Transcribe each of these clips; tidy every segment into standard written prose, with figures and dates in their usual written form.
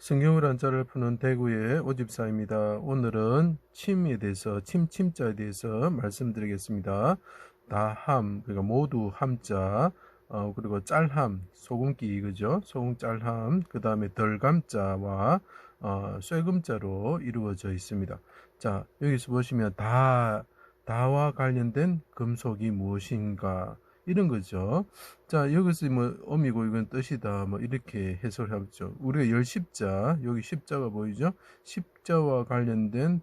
성경을 한자를 푸는 대구의 오집사입니다. 오늘은 침에 대해서 침자에 대해서 말씀드리겠습니다. 다함 그러니까 모두 함자, 그리고 짤함 소금기 그죠? 소금 짤함, 그 다음에 덜감자와 쇠금자로 이루어져 있습니다. 자, 여기서 보시면 다와 관련된 금속이 무엇인가 이런 거죠. 자, 여기서 뭐 어미고 이건 뜻이다 뭐 이렇게 해석을 하죠. 우리가 열 십자, 여기 십자가 보이죠? 십자와 관련된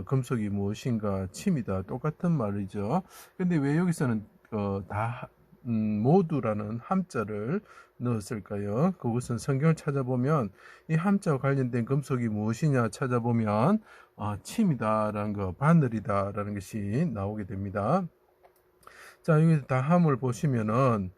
금속이 무엇인가 침이다, 똑같은 말이죠. 근데 왜 여기서는 다 모두라는 함자를 넣었을까요? 그것은 성경을 찾아보면 이 함자와 관련된 금속이 무엇이냐 찾아보면 침이다라는 거, 바늘이다라는 것이 나오게 됩니다. 자, 여기 다함을 보시면은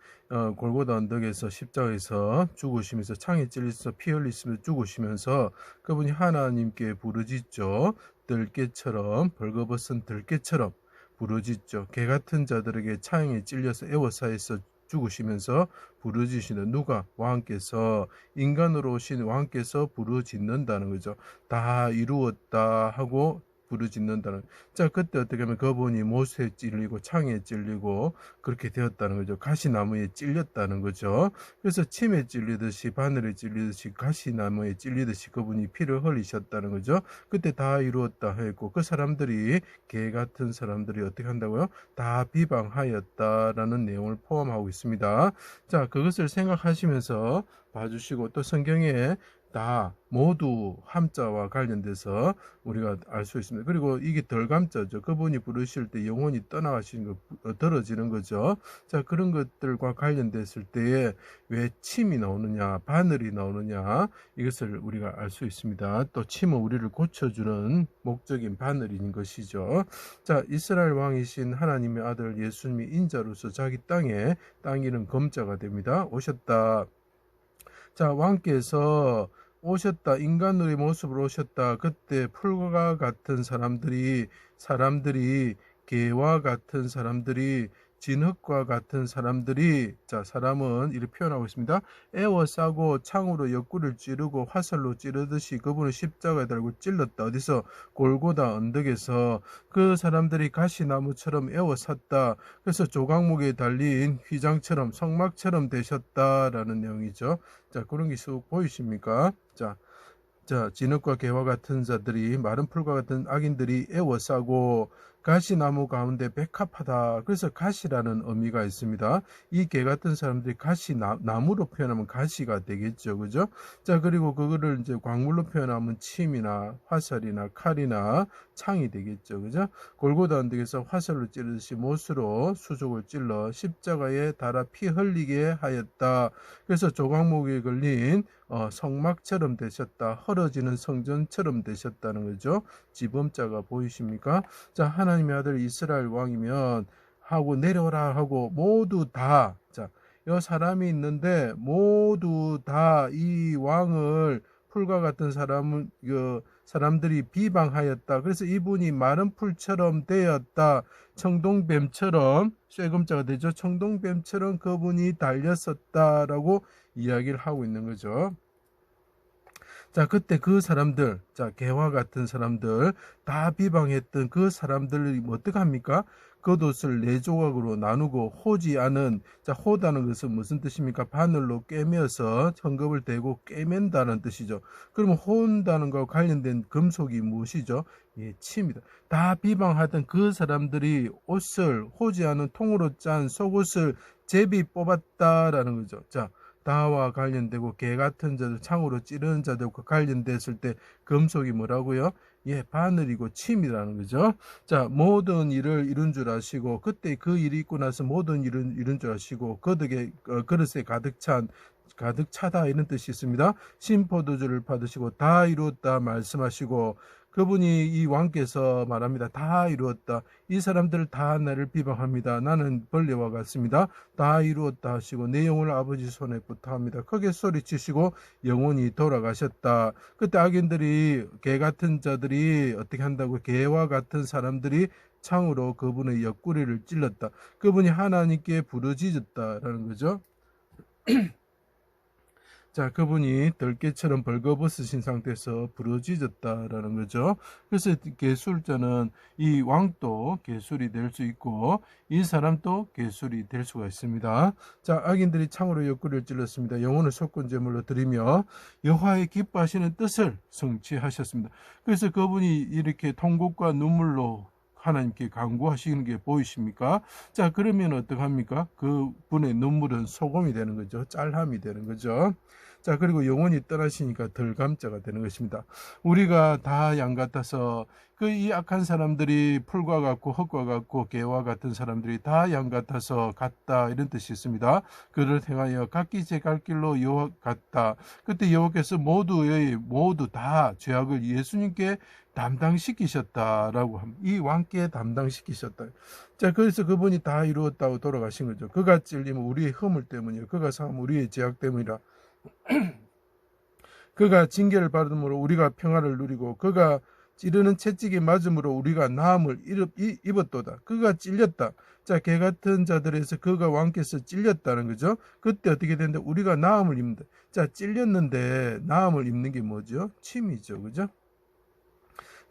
골고다 언덕에서 십자가에서 죽으시면서 창에 찔려서 피 흘리시면서 죽으시면서 그분이 하나님께 부르짖죠. 들깨처럼, 벌거벗은 들깨처럼 부르짖죠. 개 같은 자들에게 창에 찔려서 애워싸여서 죽으시면서 부르짖으시는 누가? 왕께서, 인간으로 오신 왕께서 부르짖는다는 거죠. 다 이루었다 하고 부르짖는다는. 자, 그때 어떻게 하면 그분이 못에 찔리고 창에 찔리고 그렇게 되었다는 거죠. 가시나무에 찔렸다는 거죠. 그래서 침에 찔리듯이, 바늘에 찔리듯이, 가시나무에 찔리듯이 그분이 피를 흘리셨다는 거죠. 그때 다 이루었다 했고, 그 사람들이, 개 같은 사람들이 어떻게 한다고요? 다 비방하였다라는 내용을 포함하고 있습니다. 자, 그것을 생각하시면서 봐주시고, 또 성경에 다 모두 함자와 관련돼서 우리가 알 수 있습니다. 그리고 이게 덜감자죠. 그분이 부르실 때 영혼이 떠나가시는 거, 떨어지는 거죠. 자, 그런 것들과 관련됐을 때에 왜 침이 나오느냐, 바늘이 나오느냐, 이것을 우리가 알 수 있습니다. 또 침은 우리를 고쳐주는 목적인 바늘인 것이죠. 자, 이스라엘 왕이신 하나님의 아들 예수님이 인자로서 자기 땅 이름 검자가 됩니다. 오셨다. 자, 왕께서 오셨다. 인간의 모습으로 오셨다. 그때 풀과 같은 사람들이, 개와 같은 사람들이, 진흙과 같은 사람들이, 자, 사람은 이렇게 표현하고 있습니다. 애워싸고 창으로 옆구리를 찌르고 화살로 찌르듯이 그분을 십자가에 달고 찔렀다. 어디서? 골고다 언덕에서. 그 사람들이 가시나무처럼 애워쌌다. 그래서 조각목에 달린 휘장처럼, 성막처럼 되셨다라는 내용이죠. 자, 그런 게 쑥 보이십니까? 자, 진흙과 개와 같은 자들이, 마른 풀과 같은 악인들이 애워싸고 가시나무 가운데 백합하다. 그래서 가시라는 의미가 있습니다. 이 개 같은 사람들이 나무로 표현하면 가시가 되겠죠. 그죠? 자, 그리고 그거를 이제 광물로 표현하면 침이나 화살이나 칼이나 창이 되겠죠. 그죠? 골고다 언덕에서 화살로 찌르듯이 못으로 수족을 찔러 십자가에 달아 피 흘리게 하였다. 그래서 조각목에 걸린 성막처럼 되셨다. 헐어지는 성전처럼 되셨다는 거죠. 지범자가 보이십니까? 자, 하나님의 아들 이스라엘 왕이면 하고 내려오라 하고 모두 다, 자, 여 사람이 있는데 모두 다 이 왕을 풀과 같은 사람들이 비방하였다. 그래서 이분이 마른 풀처럼 되었다. 청동뱀처럼, 쇠금자가 되죠. 청동뱀처럼 그분이 달렸었다라고 이야기를 하고 있는 거죠. 자, 그때 그 사람들, 자, 개와 같은 사람들, 다 비방했던 그 사람들이 어떡합니까? 겉옷을 네 조각으로 나누고 호지 않은, 자, 호다는 것은 무슨 뜻입니까? 바늘로 꿰매서 헝겊을 대고 꿰맨다는 뜻이죠. 그러면 호다는 것과 관련된 금속이 무엇이죠? 예, 침이다. 다 비방하던 그 사람들이 옷을, 호지 않은 통으로 짠 속옷을 제비 뽑았다라는 거죠. 자, 다와 관련되고 개 같은 자들, 창으로 찌르는 자들과 관련됐을 때 금속이 뭐라고요? 예, 바늘이고 침이라는 거죠. 자, 모든 일을 이룬 줄 아시고, 그때 그 일이 있고 나서 모든 일을 이룬 줄 아시고, 그릇에 가득 차다 이런 뜻이 있습니다. 신포도주를 받으시고 다 이루었다 말씀하시고, 그분이 이 왕께서 말합니다. 다 이루었다. 이 사람들 다 나를 비방합니다. 나는 벌레와 같습니다. 다 이루었다 하시고 내 영혼을 아버지 손에 부탁합니다. 크게 소리치시고 영혼이 돌아가셨다. 그때 악인들이, 개 같은 자들이 어떻게 한다고? 개와 같은 사람들이 창으로 그분의 옆구리를 찔렀다. 그분이 하나님께 부르짖었다라는 거죠. 자, 그분이 들깨처럼 벌거벗으신 상태에서 부러지졌다라는 거죠. 그래서 계술자는 이 왕도 계술이 될 수 있고 이 사람도 계술이 될 수가 있습니다. 자, 악인들이 창으로 옆구리를 찔렀습니다. 영혼을 속건 제물로 드리며 여호와의 기뻐하시는 뜻을 성취하셨습니다. 그래서 그분이 이렇게 통곡과 눈물로 하나님께 간구하시는 게 보이십니까? 자, 그러면 어떡합니까? 그 분의 눈물은 소금이 되는 거죠. 짤함이 되는 거죠. 자, 그리고 영원히 떠나시니까 덜감자가 되는 것입니다. 우리가 다 양 같아서 이 악한 사람들이 풀과 같고 흙과 같고 개와 같은 사람들이 다 양 같아서 같다 이런 뜻이 있습니다. 그를 행하여 각기 제 갈 길로 여호와 같다. 그때 여호와께서 모두 다 죄악을 예수님께 담당시키셨다라고 합니다. 이 왕께 담당시키셨다. 자, 그래서 그분이 다 이루었다고 돌아가신 거죠. 그가 찔림은 우리의 허물 때문이요, 그가 상함은 우리의 죄악 때문이라. 그가 징계를 받음으로 우리가 평화를 누리고 그가 찌르는 채찍이 맞음으로 우리가 나음을 입었도다. 그가 찔렸다. 자, 개 같은 자들에서 그가 왕께서 찔렸다는 거죠. 그때 어떻게 되는데 우리가 나음을 입는다. 자, 찔렸는데 나음을 입는 게 뭐죠? 침이죠. 그죠?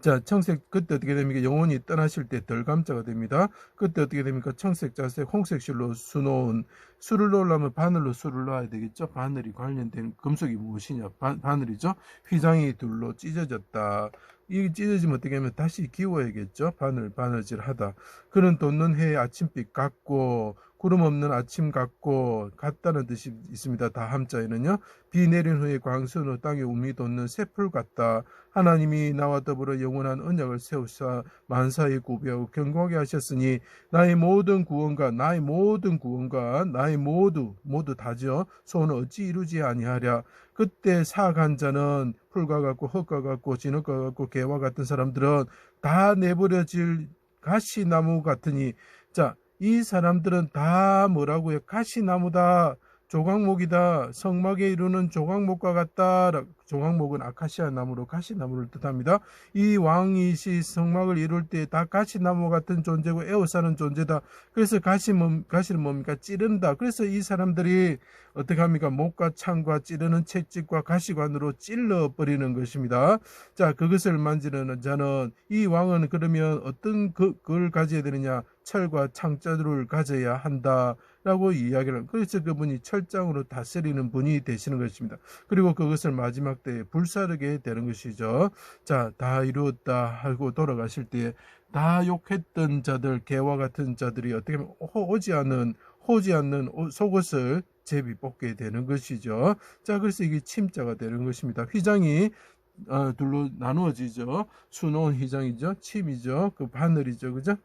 자, 청색, 그때 어떻게 됩니까? 영혼이 떠나실 때 덜감자가 됩니다. 그때 어떻게 됩니까? 청색, 자색, 홍색 실로 수놓은, 술을 넣으려면 바늘로 술을 넣어야 되겠죠? 바늘이 관련된 금속이 무엇이냐? 바늘이죠? 휘장이 둘로 찢어졌다. 이 찢어지면 어떻게 하면 다시 기워야겠죠? 바늘질 하다. 그는 돋는 해의 아침빛 같고, 구름 없는 아침 같고, 같다는 뜻이 있습니다. 다 함자에는요. 비 내린 후에 광선으로 땅에 우미 돋는 새풀 같다. 하나님이 나와 더불어 영원한 언약을 세우사 만사에 구비하고 경고하게 하셨으니 나의 모든 구원과 나의 모두 다죠. 소원을 어찌 이루지 아니하랴. 그때 사악한 자는 풀과 같고 흙과 같고 진흙과 같고 개와 같은 사람들은 다 내버려질 가시나무 같으니, 자, 이 사람들은 다 뭐라고요? 가시나무다. 조각목이다. 성막에 이루는 조각목과 같다. 조각목은 아카시아 나무로 가시나무를 뜻합니다. 이 왕이시 성막을 이룰 때 다 가시나무 같은 존재고 에워싸는 존재다. 그래서 가시는 뭡니까? 찌른다. 그래서 이 사람들이 어떻게 합니까? 목과 창과 찌르는 채찍과 가시관으로 찔러버리는 것입니다. 자, 그것을 만지는 자는, 이 왕은 그러면 어떤 그걸 가져야 되느냐? 철과 창자들을 가져야 한다. 라고 이야기를, 그래서 그분이 철장으로 다스리는 분이 되시는 것입니다. 그리고 그것을 마지막 때에 불사르게 되는 것이죠. 자, 다 이루었다 하고 돌아가실 때에 다 욕했던 자들, 개와 같은 자들이 어떻게 보면 호지 않는 속옷을 제비 뽑게 되는 것이죠. 자, 그래서 이게 침자가 되는 것입니다. 휘장이 둘로 나누어지죠. 수놓은 휘장이죠. 침이죠. 그 바늘이죠. 그죠?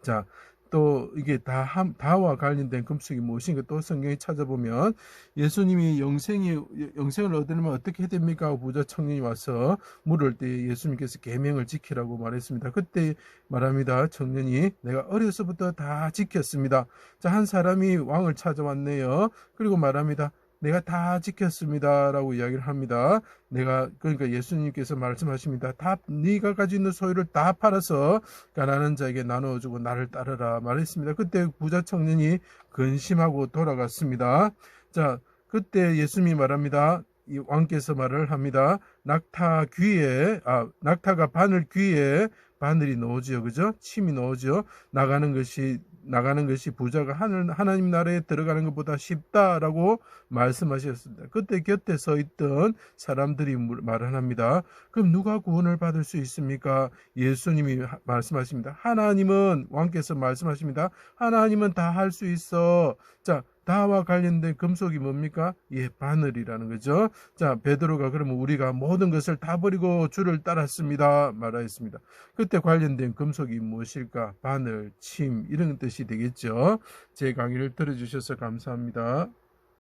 자, 또 이게 다와 관련된 금속이 무엇인가 또 성경에 찾아보면 예수님이 영생을 얻으려면 어떻게 해야 됩니까? 부자 청년이 와서 물을 때 예수님께서 계명을 지키라고 말했습니다. 그때 말합니다. 청년이 내가 어려서부터 다 지켰습니다. 자, 한 사람이 왕을 찾아왔네요. 그리고 말합니다. 내가 다 지켰습니다. 라고 이야기를 합니다. 그러니까 예수님께서 말씀하십니다. 네가 가지고 있는 소유를 다 팔아서 가난한 자에게 나누어주고 나를 따르라 말했습니다. 그때 부자 청년이 근심하고 돌아갔습니다. 자, 그때 예수님이 말합니다. 이 왕께서 말을 합니다. 낙타가 바늘 귀에 바늘이 넣어지요. 그죠? 침이 넣어지요. 나가는 것이 부자가 하나님 나라에 들어가는 것보다 쉽다라고 말씀하셨습니다. 그때 곁에 서 있던 사람들이 말을 합니다. 그럼 누가 구원을 받을 수 있습니까? 예수님이 말씀하십니다. 왕께서 말씀하십니다. 하나님은 다 할 수 있어. 자, 다와 관련된 금속이 뭡니까? 예, 바늘이라는 거죠. 자, 베드로가 그러면 우리가 모든 것을 다 버리고 주를 따랐습니다 말하였습니다. 그때 관련된 금속이 무엇일까? 바늘, 침 이런 뜻이 되겠죠. 제 강의를 들어주셔서 감사합니다.